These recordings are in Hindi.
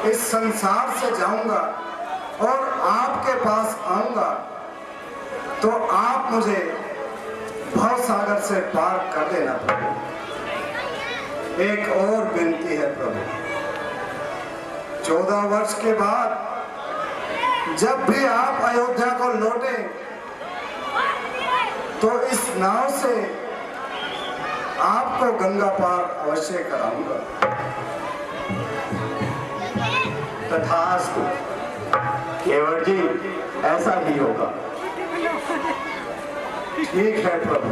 इस संसार से जाऊंगा और आपके पास आऊंगा तो आप मुझे भव सागर से पार कर देना प्रभु। एक और विनती है प्रभु, 14 वर्ष के बाद जब भी आप अयोध्या को लौटे तो इस नाव से आपको गंगा पार अवश्य कराऊंगा। तथास्तु केवट जी, ऐसा ही होगा। ठीक है प्रभु।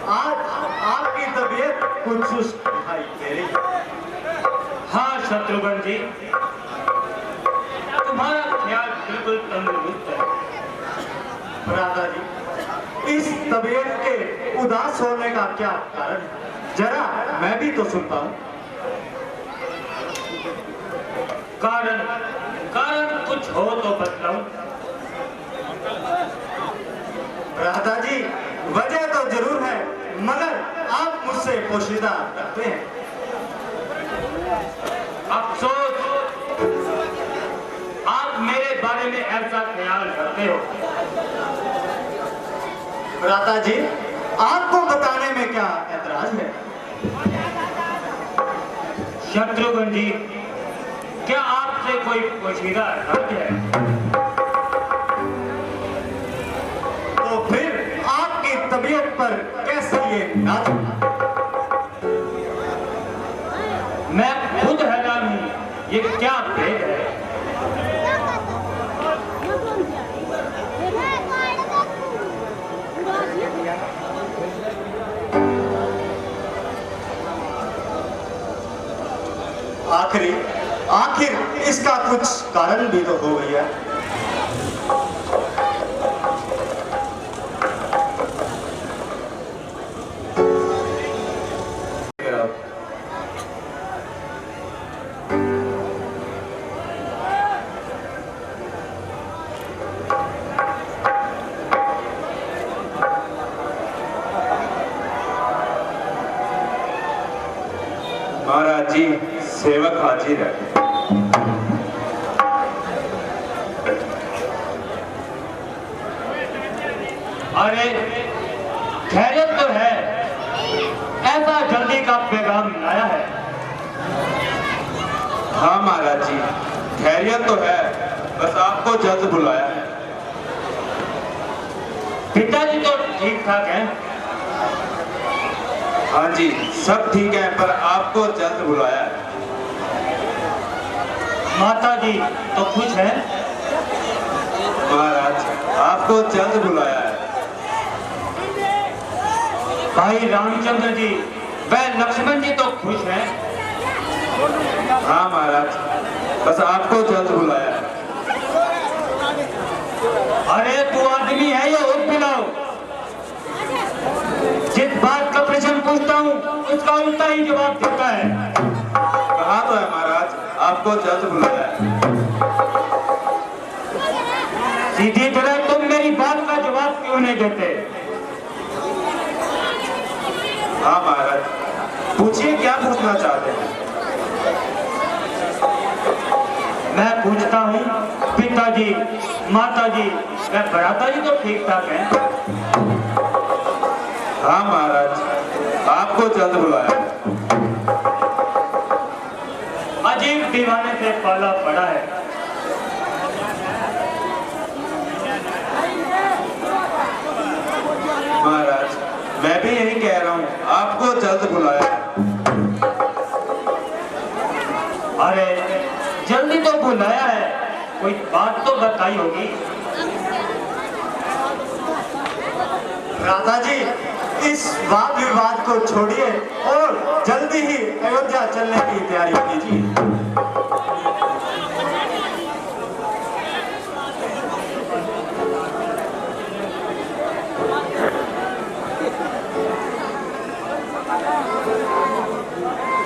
आज आपकी तबीयत कुछ सुस्त दिखाई दे रही है। हाँ शत्रुघ्न जी, तुम्हारा ख्याल बिल्कुल तंदुरुस्त है। भ्राता जी, इस तबीयत के उदास होने का क्या कारण है? जरा मैं भी तो सुनता हूँ। कारण कारण कुछ हो तो बतलाऊं। भ्राता जी, वजह तो जरूर है, मगर आप मुझसे पोशीदा करते हैं। अफसोस, आप मेरे बारे में ऐसा ख्याल करते हो। भ्राता जी, आपको बताने में क्या ऐतराज है? शत्रुघ्न जी, क्या आपसे कोई पोशीदा हक है? तो फिर आपकी तबीयत पर कैसे ये नाज? मैं खुद हैरान हूँ, ये क्या भेद है? आखिर इसका कुछ कारण भी तो हो गया। महाराज जी, सेवक हाजिर है। अरे खैरियत तो है, ऐसा जल्दी का पैगाम लाया है। हाँ महाराज जी, खैरियत तो है, बस आपको जल्द बुलाया है। पिताजी तो ठीक ठाक हैं? हाँ जी, सब ठीक है, पर आपको जल्द बुलाया है। माता जी तो खुश हैं? महाराज, आपको जल्द बुलाया है। भाई रामचंद्र जी व लक्ष्मण जी तो खुश हैं। हाँ महाराज, बस आपको जल्द बुलाया है। अरे तू आदमी है या और पिलाओ? जिस बात का प्रश्न पूछता हूँ उसका उल्टा ही जवाब देता है। कहा तो है महाराज, आपको जल्द बुलाया है। सीधी तरह तुम मेरी बात का जवाब क्यों नहीं देते? हाँ महाराज, पूछिए क्या पूछना चाहते हैं। मैं पूछता हूँ, पिताजी, माताजी व भ्राताजी तो ठीक ठाक हैं? हाँ महाराज, आपको जल्द बुलाया है। अजीब दीवाने से पाला पड़ा है। महाराज, मैं भी यही कह रहा हूँ, आपको जल्द बुलाया है। अरे जल्दी तो बुलाया है, कोई बात तो बताई होगी। राधा जी, इस वाद विवाद को छोड़िए और जल्दी ही अयोध्या चलने की तैयारी कीजिए।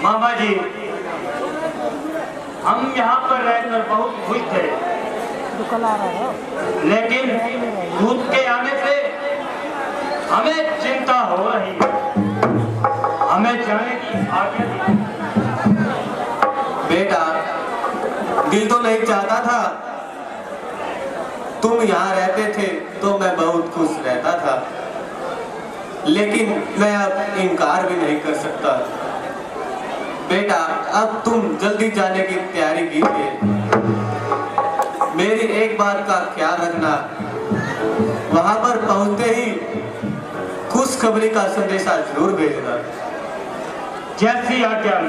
मामा जी, हम यहाँ पर रहकर बहुत खुश थे, लेकिन दूध के आने से हमें चिंता हो रही है। हमें जाने की आज्ञा दी। बेटा, दिल तो नहीं चाहता था, तुम यहाँ रहते थे तो मैं बहुत खुश रहता था, लेकिन मैं अब इनकार भी नहीं कर सकता। बेटा, अब तुम जल्दी जाने की तैयारी कीजिए। मेरी एक बात का ख्याल रखना, वहां पर पहुंचते ही खुशखबरी का संदेशा जरूर भेजना। जैसी आज्ञा।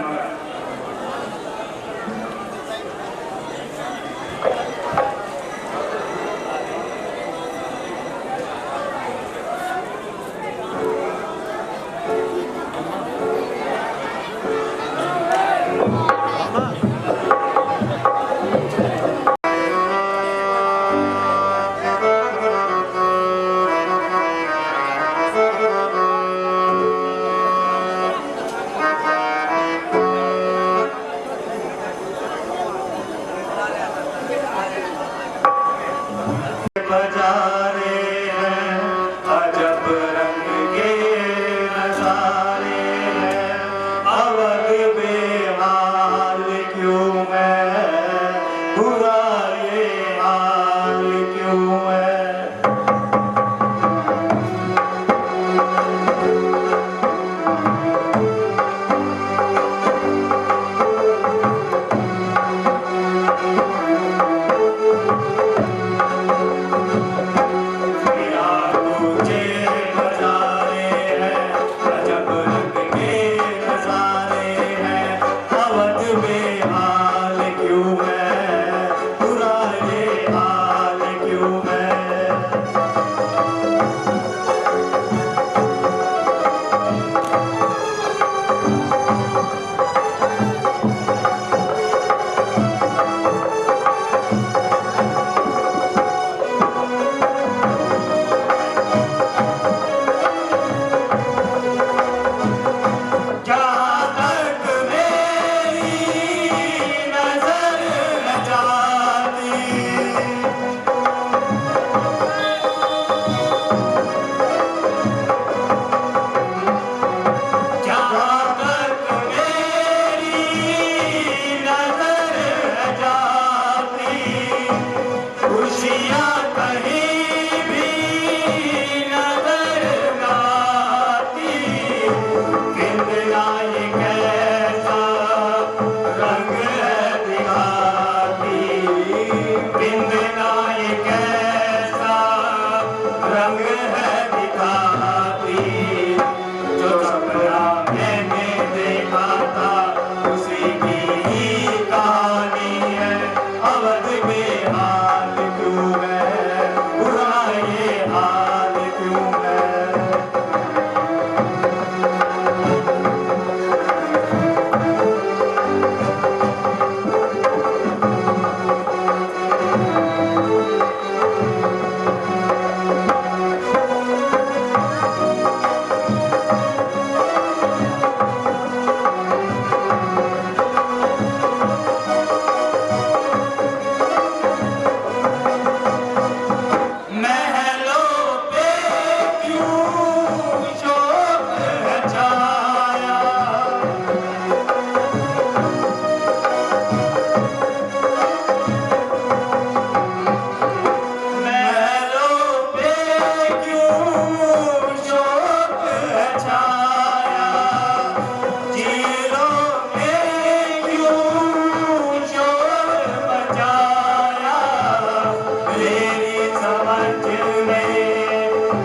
मंजिल में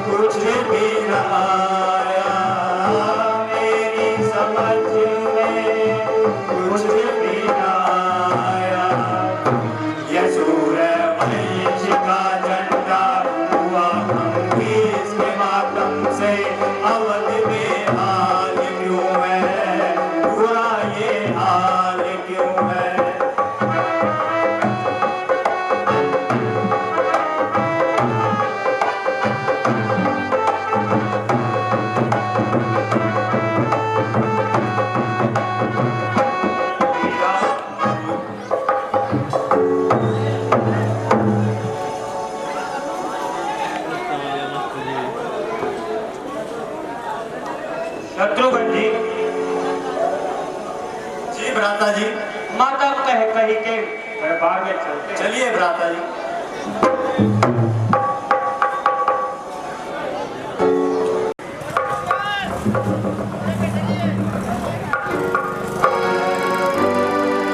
कुछ भी न आया, मेरी समझ में कुछ भी न आया। ये सूर्यवंश का झंडा हुआ अंग्रेज के मातम से, अवध में हाल क्यों है, बुरा ये हाल क्यों है। शत्रुघ्न जी, जी भ्राता जी। माता कह कही के दरबार में चलते हैं। चलिए भ्राता जी।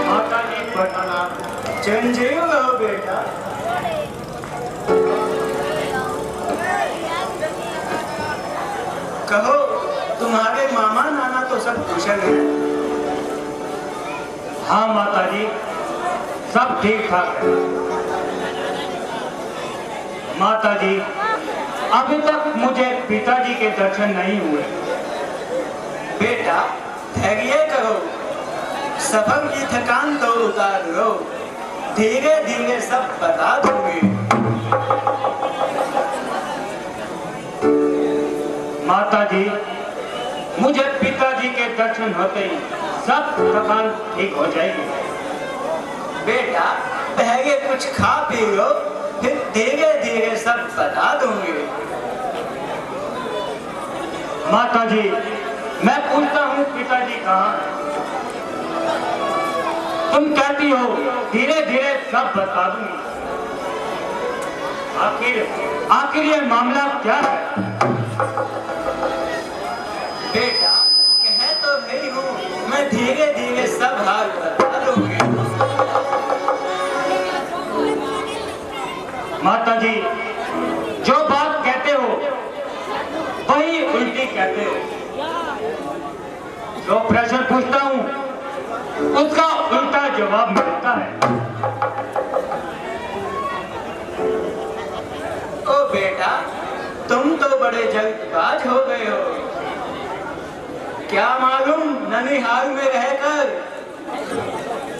माता जी बताना। चिरंजीव हो बेटा। कहो, तुम्हारे मामा नाना तो सब कुशल हैं? हाँ माता जी, सब ठीक ठाक है। माता जी, अभी तक मुझे पिताजी के दर्शन नहीं हुए। बेटा धैर्य करो, सफर की थकान तो उतारो, धीरे धीरे सब बता दूंगी। माता जी, मुझे पिताजी के दर्शन होते ही सब थकान ठीक हो जाएगी। बेटा पहले कुछ खा पी लो, फिर धीरे धीरे सब बता दूंगी। माता जी, मैं पूछता हूँ पिताजी कहाँ हैं? तुम कहती हो धीरे धीरे सब बता दूंगी। आखिर ये मामला क्या है? बेटा कह तो रही हूँ, मैं धीरे धीरे सब हाल बता दूंगी। माता जी, जो बात कहते हो वही उल्टी कहते हो। जो प्रश्न पूछता हूँ उसका उल्टा जवाब मिलता है। ओ बेटा, तुम तो बड़े जल्दबाज हो गए हो। क्या मालूम ननिहाल में रहकर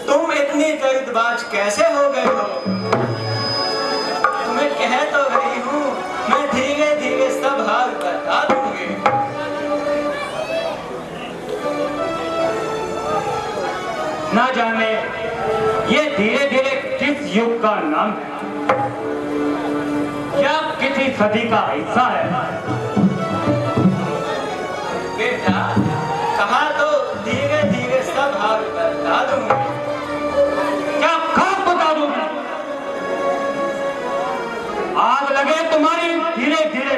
तुम इतनी जल्दबाज कैसे हो गए हो। तुम्हें कह तो रही हूँ, मैं धीरे धीरे सब हाल बता दूंगी। ना जाने ये धीरे धीरे किस युग का नाम है, क्या किसी सदी का हिस्सा है। बेटा कहा तो धीरे धीरे सब हाल बता दूंगी। क्या कब बता दूंगी? आग लगे तुम्हारी धीरे धीरे।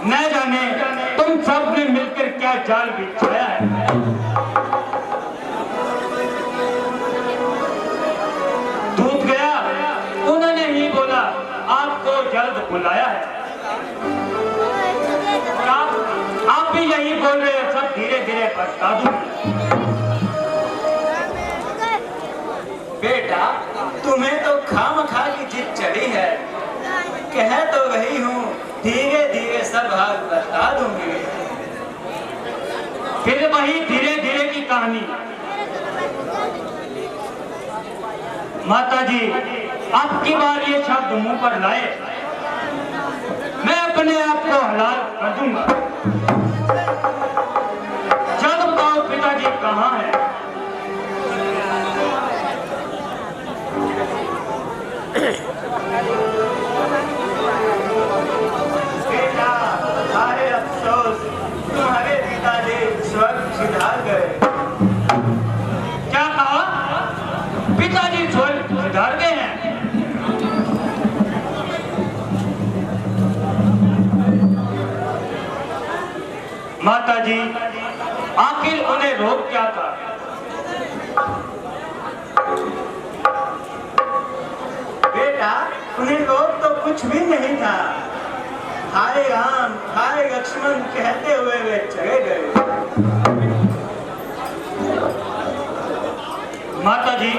न जाने तुम सब ने मिलकर क्या जाल बिछाया है। दूध गया, उन्होंने ही बोला आपको जल्द बुलाया है। आप भी यही बोल रहे हो, सब धीरे धीरे बता दूंगी। बेटा तुम्हें तो खामखा की जिद चढ़ी है। कह तो रही हूँ, धीरे धीरे सब हाल बता दूंगी। फिर वही धीरे धीरे की कहानी। माता जी, अब की बार ये शब्द मुंह पर लाए, मैं अपने आप को हलाल कर दूंगा। जल्द बताओ पिताजी कहाँ हैं? बेटा सारे अफसोस, तुम्हारे पिताजी स्वर्ग सिधार गए। क्या कहा? पिताजी स्वर्ग सिधार गए हैं? माता जी, आखिर उन्हें रोग क्या था? बेटा उन्हें रोग तो कुछ भी नहीं था। हाय राम हाय लक्ष्मण कहते हुए वे चले गए। माता जी,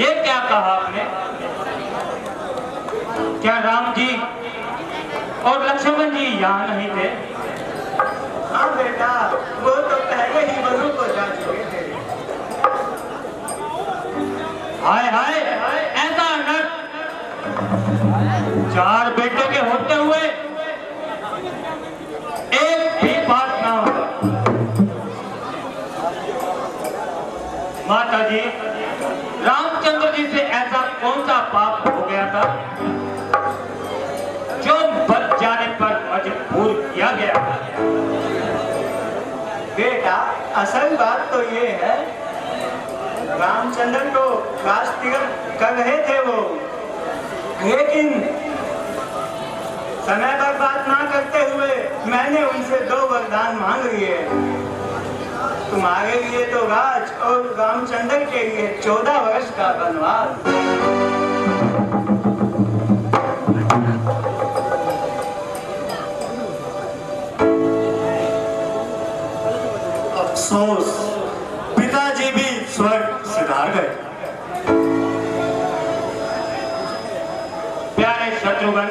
ये क्या कहा आपने? क्या राम जी और लक्ष्मण जी यहाँ नहीं थे? हाँ बेटा, वो तो पहले ही वधु को जा चुके थे। हाय हाय ऐसा अनर्थ! 4 बेटे के होते हुए एक भी बात ना होगा। माता जी, रामचंद्र जी से ऐसा कौन सा पाप हो गया था जो बच जाने पर मजबूर किया गया? बेटा, असल बात तो ये है, रामचंद्र को राष्ट्रतिलक कर रहे थे वो, लेकिन समय बर्बाद ना करते हुए मैंने उनसे 2 वरदान मांग लिए। तुम्हारे लिए तो राज और रामचंद्र के लिए 14 वर्ष का वनवास। अफसोस, पिताजी भी स्वर्ग सिधार गए। प्यारे शत्रुघ्न,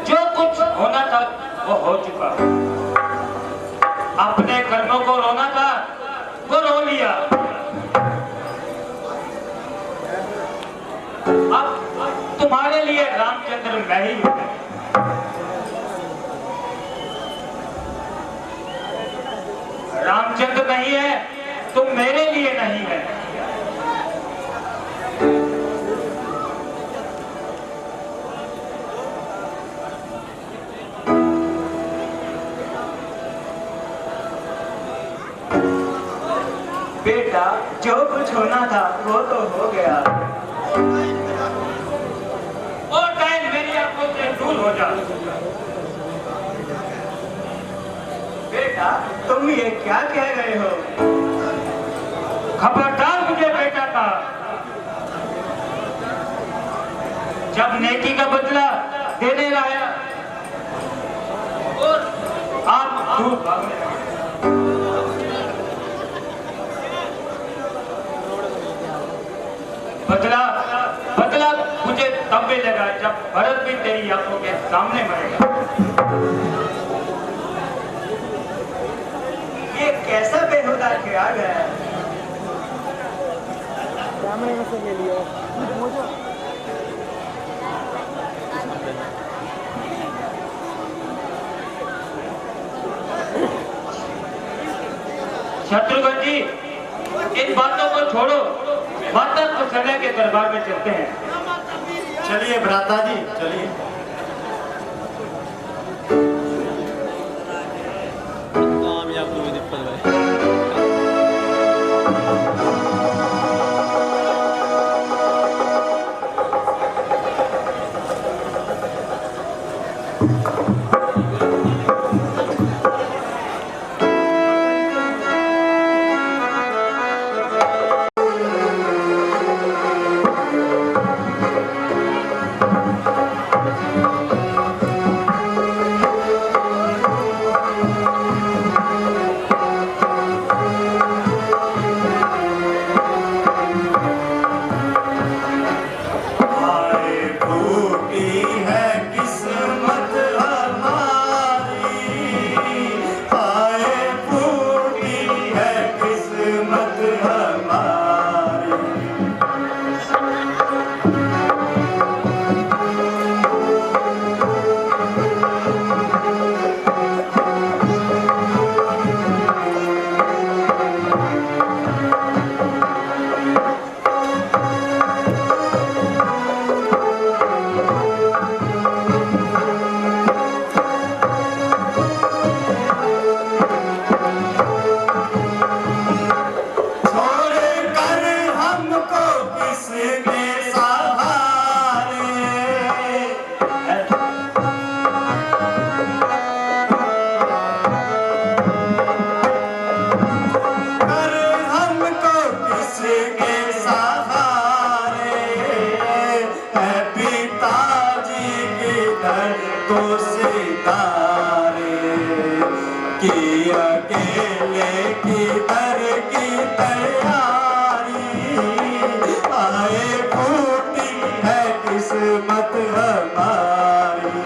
जो कुछ होना था वो हो चुका। अपने कर्मों को रोना था वो रो लिया। अब तुम्हारे लिए रामचंद्र मैं ही हूं। रामचंद्र नहीं है, तुम मेरे लिए नहीं है। बेटा, जो कुछ होना था वो तो हो गया। और टाइम मेरी आंखों से दूर हो जा। बेटा, तुम ये क्या कह रहे हो? खबरदार मुझे बेटा का। जब नेकी का बदला देने लाया और आप दूर भागने लगे। बदला मुझे तब भी लगा जब भरत भी तेरी आंखों के सामने मरेगा। ये कैसा बेहुदा ख्याल है? शत्रुघ्न जी, इन बातों को छोड़ो, माता कौशल्या के दरबार में चलते हैं। चलिए भ्राता जी, चलिए। कामयाब तो दिक्कत भाई। को सितारे कि अकेले किधर की तैयारी आए फूटी है किस्मत हमारी।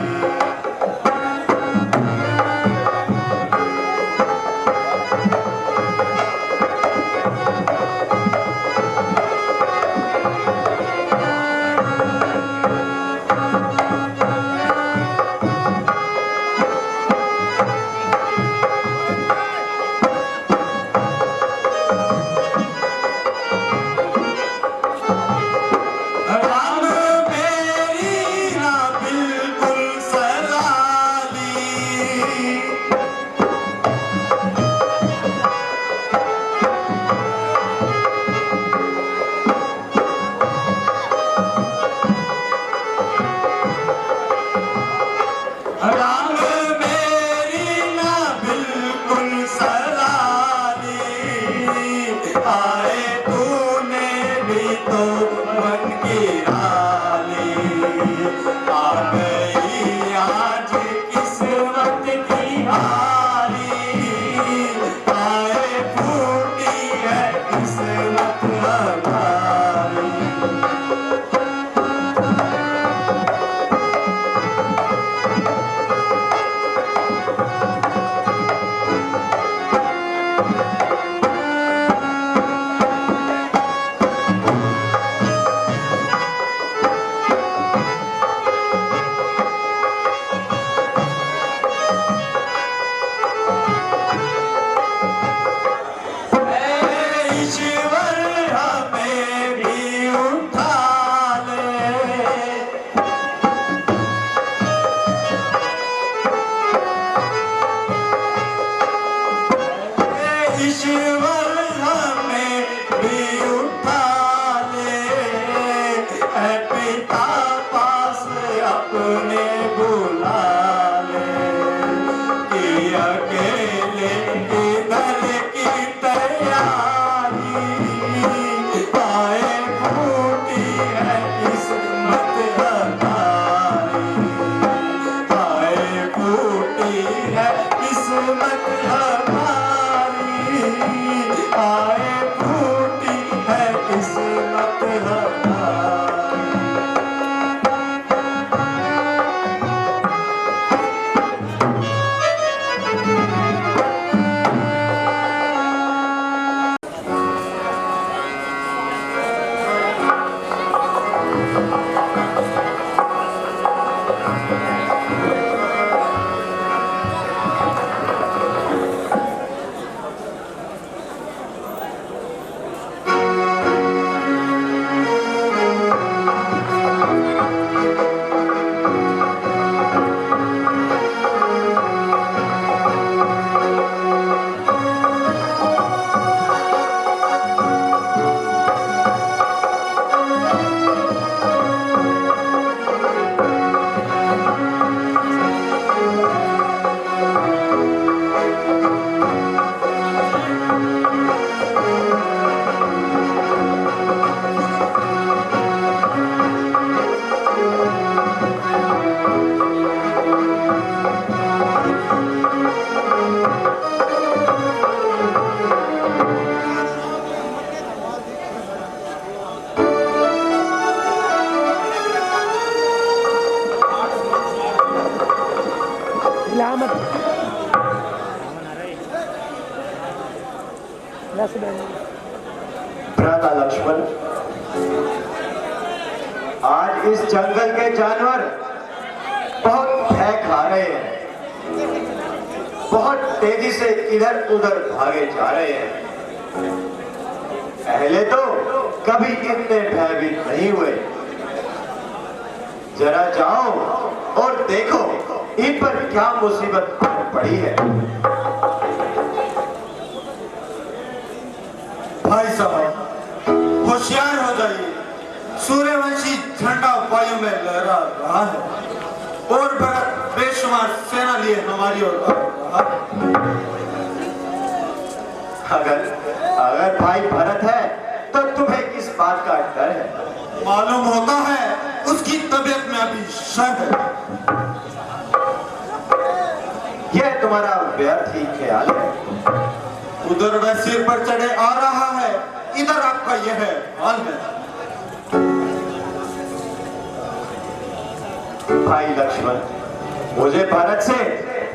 भ्राता लक्ष्मण, आज इस जंगल के जानवर बहुत भय खा रहे हैं, बहुत तेजी से इधर उधर भागे जा रहे हैं। पहले तो कभी इतने भयभीत नहीं हुए। जरा जाओ और देखो इन पर क्या मुसीबत पड़ी है। भाई साहब, होशियार हो जाइए। सूर्यवंशी झंडा वायु में लहरा रहा है और भरत बेशुमार सेना लिए हमारी ओर आ रहा है। अगर भाई भरत है तो तुम्हें किस बात का डर है? मालूम होता है उसकी तबीयत में अभी शक है। तुम्हारा व्यर्थ ही ख्याल है। उधर वह सिर पर चढ़े आ रहा है, इधर आपका यह हाल है। भाई लक्ष्मण, मुझे भारत से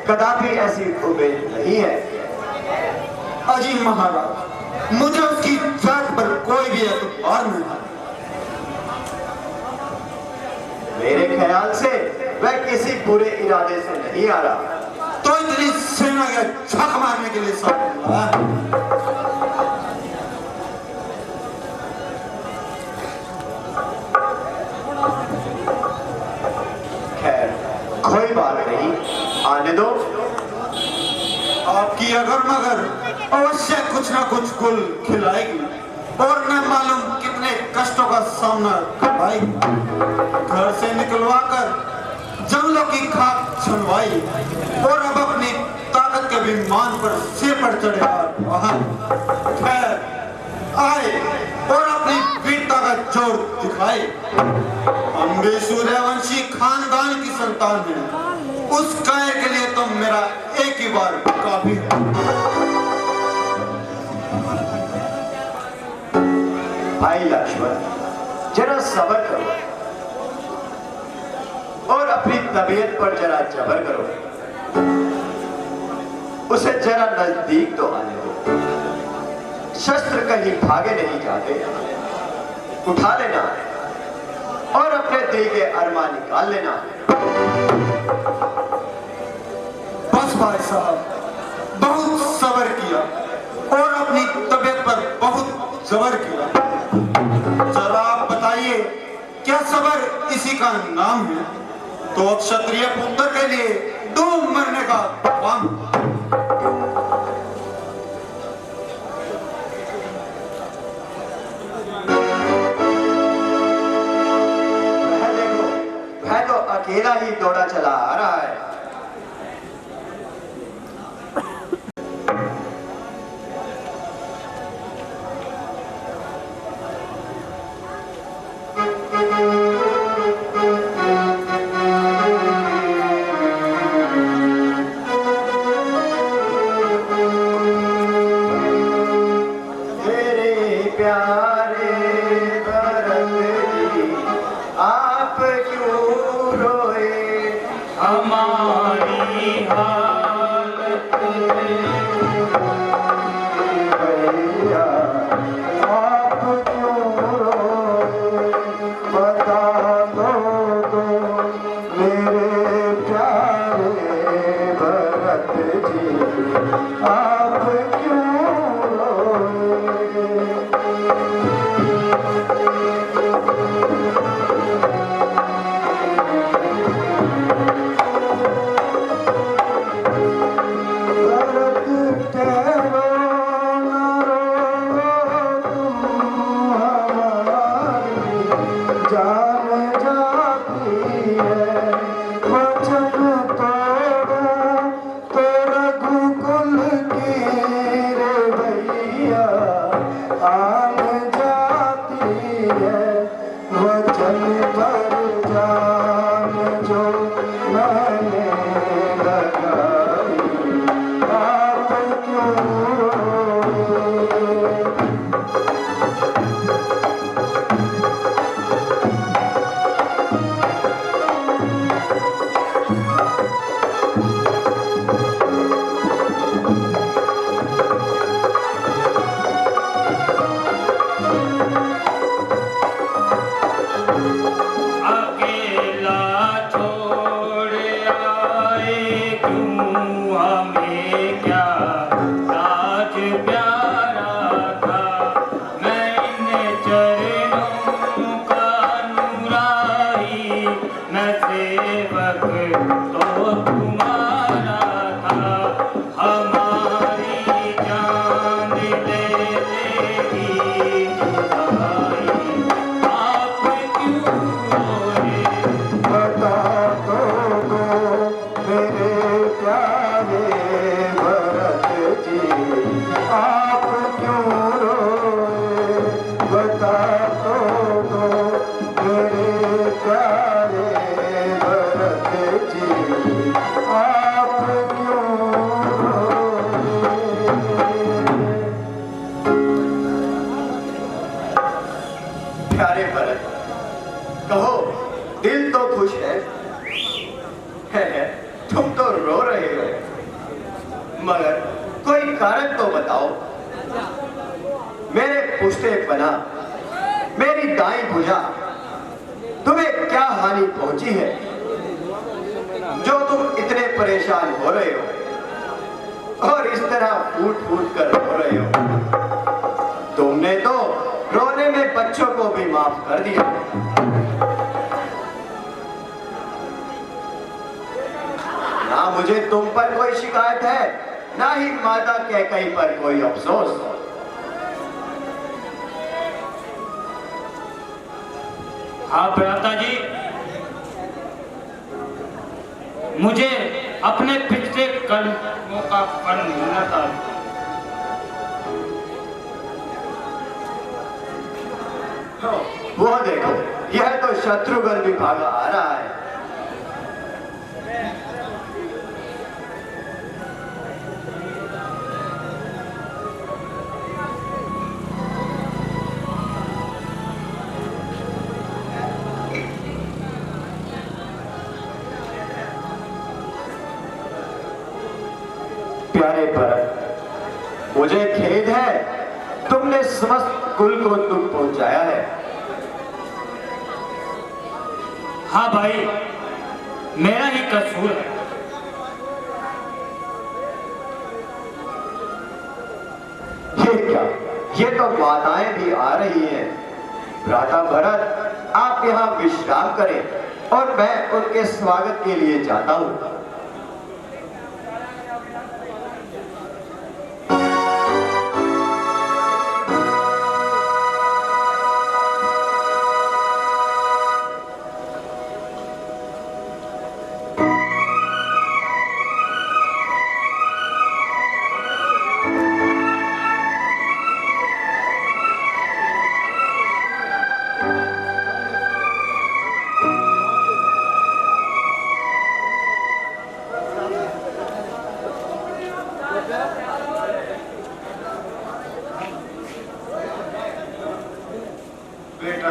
कदापि ऐसी उम्मीद नहीं है। अजी महाराज, मुझे उसकी जात पर कोई भी एतबार नहीं। मेरे ख्याल से वह किसी बुरे इरादे से नहीं आ रहा। तो इतनी सेना या छक मारने के लिए सब हुआ है। खैर, कोई बात नहीं, आने दो। आपकी अगर मगर अवश्य कुछ ना कुछ गुल खिलाएगी और न मालूम कितने कष्टों का सामना करवाएगी। घर से निकलवा कर जंगलों की खाक छुड़वाई और अब अपनी ताकत के अभिमान पर सिर पर चढ़े वहां खैर आए और अपनी वीरता का जोर दिखाए। हम भी सूर्यवंशी खानदान की संतान हैं। उस कायर के लिए तो मेरा एक ही बार काफी है। भाई लक्ष्मण, जरा सब्र करो और अपनी तबीयत पर जरा जबर करो। उसे जरा नजदीक तो आने दो। शस्त्र कहीं भागे नहीं जाते। उठा लेना और अपने दिल के अरमान निकाल लेना। बस भाई साहब, बहुत सब्र किया और अपनी तबीयत पर बहुत जबर किया। जरा आप बताइए, क्या सब्र इसी का नाम है? तो अब क्षत्रिय पुत्र के लिए डूब मरने का काम। वह तो अकेला ही दौड़ा चला आ रहा है। हमारी हालत भैया आप क्यों रोए, बता दो मेरे प्यारे भरत जी, आप क्यों रोए। आप क्यों दिल तो खुश है, तुम तो रो रहे हो, मगर कोई कारण तो बताओ। मेरे पुश्ते पना, मेरी दाई भुजा, तुम्हें क्या हानि पहुंची है जो तुम इतने परेशान हो रहे हो और इस तरह फूट फूट कर रो रहे हो? तुमने तो रोने में बच्चों को भी माफ कर दिया। ना मुझे तुम पर कोई शिकायत है, ना ही माता कैकेयी पर कोई अफसोस। हाँ भ्राता जी, मुझे अपने पिछले कर्मों का फल मिलना था। वो देखो, यह तो शत्रुघ्न भी भागा आ रहा है। प्यारे भरत, मुझे खेद है, तुमने समस्त कुल को दुख पहुंचाया है। हाँ भाई, मेरा ही कसूर है। ये क्या, ये तो माताएं भी आ रही हैं। भ्राता भरत, आप यहाँ विश्राम करें और मैं उनके स्वागत के लिए जाता हूँ। बेटा,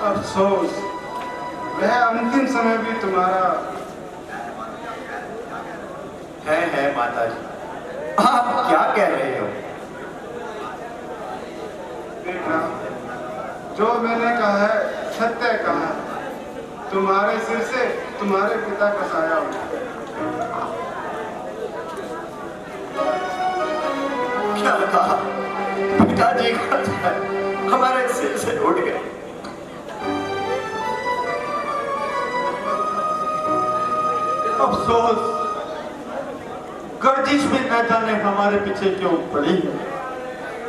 अफसोस, वह अंतिम समय भी तुम्हारा है माता जी, आप क्या कह रहे हो? बेटा, जो मैंने कहा है सत्य कहा। तुम्हारे सिर से तुम्हारे पिता का साया उठा। क्या कहा? पिताजी का साया हमारे सिर से उठ गए। अफसोस, गर्जिश भी न जाने हमारे पीछे क्यों पड़ी है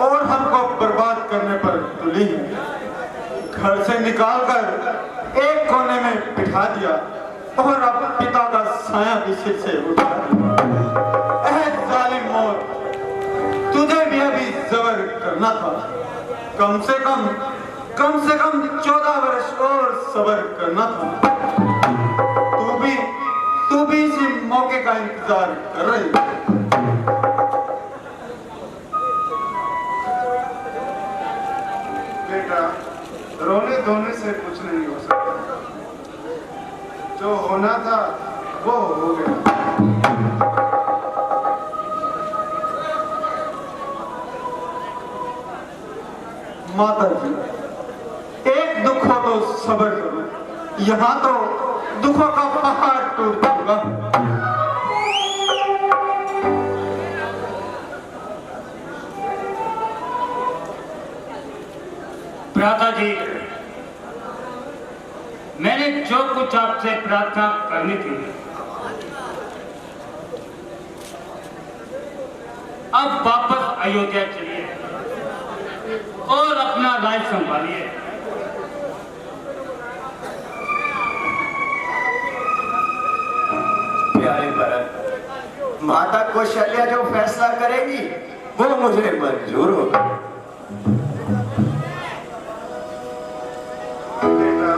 और हमको बर्बाद करने पर तुली है। घर से निकालकर एक कोने में बिठा दिया और अब पिता का साया भी सिर से उठा दिया। जालिम मौत, तुझे भी अभी जबर करना था। कम से कम 14 वर्ष और सबर करना था। तू भी इसी मौके का इंतजार कर रही है। बेटा, रोने धोने से कुछ नहीं हो सकता। जो होना था वो हो गया। माता जी, एक दुख हो तो सब्र करो, यहाँ तो दुखों का पहाड़ टूट जाएगा। भ्राता जी, मैंने जो कुछ आपसे प्रार्थना करनी थी, अब वापस अयोध्या चलिए और अपना राज संभालिए। प्यारे भरत, माता कौशल्या जो फैसला करेगी वो मुझे मंजूर होगा। बेटा,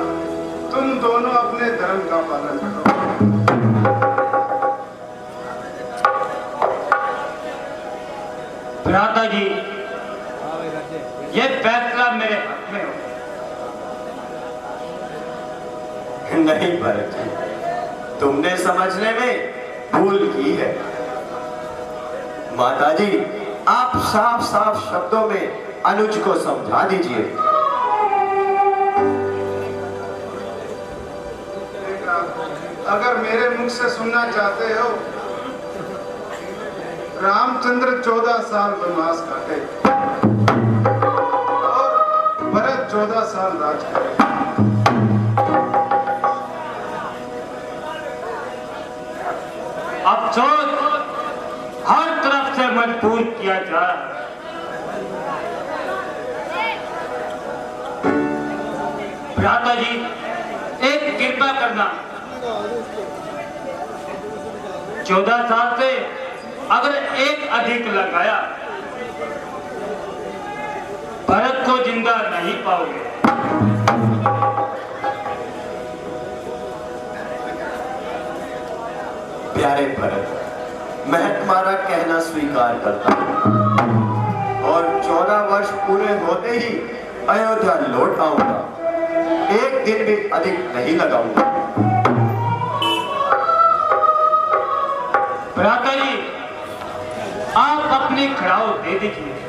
तुम दोनों अपने अपने धर्म का पालन करो। भ्राता जी, ये फैसला मेरे हक में हो। नहीं भरत जी, तुमने समझने में भूल की है। माताजी, आप साफ साफ शब्दों में अनुज को समझा दीजिए। बेटा, अगर मेरे मुख से सुनना चाहते हो, रामचंद्र 14 साल वनवास काटे और भरत 14 साल राज करे। अफसोस हर तरफ से मजबूर किया जा रहा है। भ्राता जी, एक कृपा करना, 14 साल से अगर एक अधिक लगाया, भरत को जिंदा नहीं पाओगे। प्यारे भरत, मैं तुम्हारा कहना स्वीकार करता हूं और 14 वर्ष पूरे होते ही अयोध्या लौट आऊंगा। एक दिन भी अधिक नहीं लगाऊंगा। भ्राता जी, आप अपनी खड़ाऊ दे दीजिए।